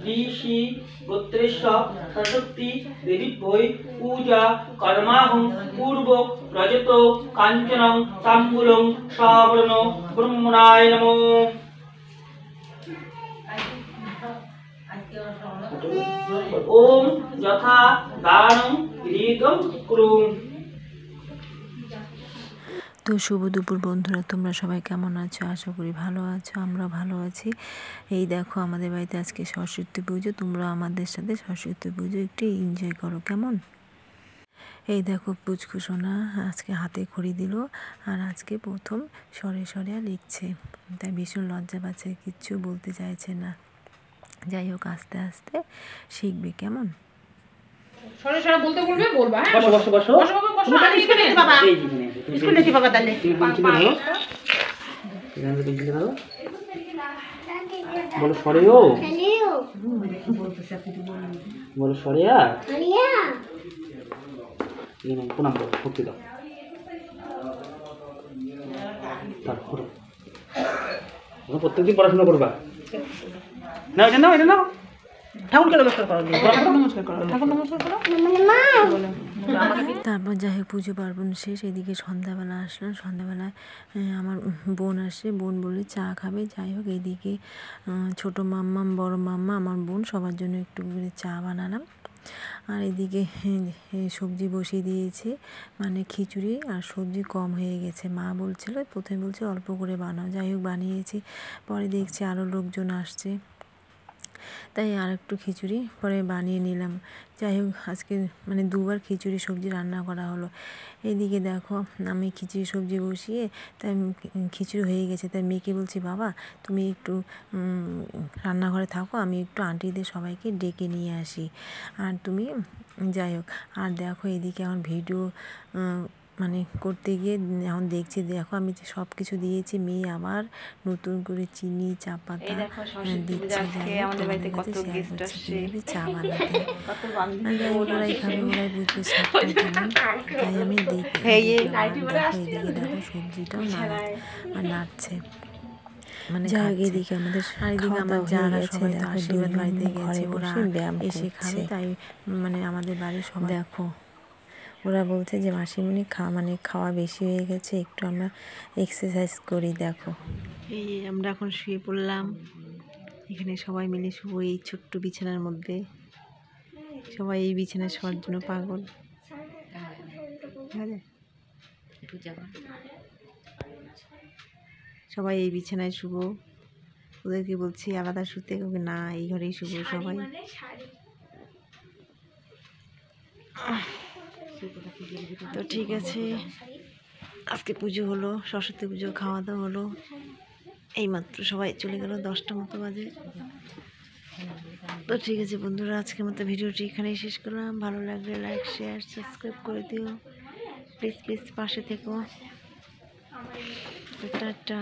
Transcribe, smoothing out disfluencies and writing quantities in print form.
ऋषि गोत्रेश्व सरस्वती देवी भोई पूजा कर्माहं पूर्व रजत कांचनं ताम्बूलं श्रावण ब्रह्मणाय नमो। ओम यथा दानं ऋतं कुरु। তো শুভ দুপুর বন্ধুরা, তোমরা সবাই কেমন আছো? আশা করি ভালো আছো, আমরা ভালো আছি। এই দেখো আমাদের বাড়িতে আজকে সরস্বতী পুজো, তোমরা আমাদের সাথে সরস্বতী পুজো একটু এনজয় করো কেমন। এই দেখো পুচকু সোনা আজকে হাতে খড়ি দিল, আর আজকে প্রথম সরে সরে লিখছে, তাই ভীষণ লজ্জা পাচ্ছে, কিচ্ছু বলতে চাইছে না। যাই হোক আস্তে আস্তে শিখবে কেমন। সরে সরে বলতে বলবে, বলবা। হ্যাঁ বসো বসো বসো বসো বাবা, বসো। আর এখানে বাবা স্কুলে কি বাবা তাহলে বলো সরে ও বলো সরে প্রণাম করো, ভক্তি দাও। তারপর প্রত্যেকদিন পড়াশোনা করবা না? এটা নাও, এটা নাও। ঠাকুরকে নমস্কার করো, নমস্কার করো, ঠাকুর নমস্কার করো। তারপর যাই হোক পুজো পার্বণ শেষ, এদিকে সন্ধ্যাবেলা আসলো। সন্ধ্যাবেলায় আমার বোন আসে, বোন বলে চা খাবে। যাই হোক এদিকে ছোটো মাম্মা, বড় মাম্মা, আমার বোন সবার জন্য একটু করে চা বানালাম। আর এদিকে সবজি বসিয়ে দিয়েছি, মানে খিচুড়ি, আর সবজি কম হয়ে গেছে। মা বলছিল, প্রথমে বলছে অল্প করে বানাও। যাই হোক বানিয়েছি, পরে দেখছি আরও লোকজন আসছে, তাই আর একটু খিচুড়ি পরে বানিয়ে নিলাম। যাই হোক আজকে মানে দুবার খিচুড়ি সবজি রান্না করা হলো। এদিকে দেখো আমি খিচুড়ি সবজি বসিয়ে, তাই খিচুড়ি হয়ে গেছে, তাই মেয়েকে বলছি বাবা তুমি একটু রান্নাঘরে থাকো, আমি একটু আন্টিদের সবাইকে ডেকে নিয়ে আসি, আর তুমি যাই হোক। আর দেখো এদিকে আমার ভিডিও মানে করতে গিয়ে এখন দেখছি, দেখো আমি সব কিছু দিয়েছি, মেয়ে আবার নতুন করে চিনি চা পাতা দিচ্ছে, চা বানাতে। ওরাই খাবে, ওরাই বুঝবে স্বাদটা কেমন, তাই আমি দেখি। এদিকে দেখো সবজিটাও নাড়ছে, মানে যাই হোক এদিকে আমাদের চারিদিকে আমার যারা সবাই তো আশীর্বাদ বাড়িতে গেছে, ওরা এসে খাবে, তাই মানে আমাদের বাড়ির সবাই দেখো ওরা বলছে যে মাসিমণি মানে খাওয়া বেশি হয়ে গেছে, একটু আমরা এক্সারসাইজ করি। দেখো এই আমরা এখন শুয়ে পড়লাম, এখানে সবাই মিলে শুবো এই ছোট্ট বিছানার মধ্যে। সবাই এই বিছানায় শোয়ার জন্য পাগল। সবাই এই বিছানায় শুবো, ওদেরকে বলছি আলাদা শুতে, না এই ঘরেই শুবো সবাই। তো ঠিক আছে, আজকে পুজো হলো, সরস্বতী পুজো, খাওয়া দাওয়া হলো, এইমাত্র সবাই চলে গেল, 10টা মতো বাজে। তো ঠিক আছে বন্ধুরা, আজকের মতো ভিডিওটি এখানেই শেষ করলাম। ভালো লাগলে লাইক, শেয়ার, সাবস্ক্রাইব করে দিও, প্লিজ প্লিজ পাশে থেকো। টাটা।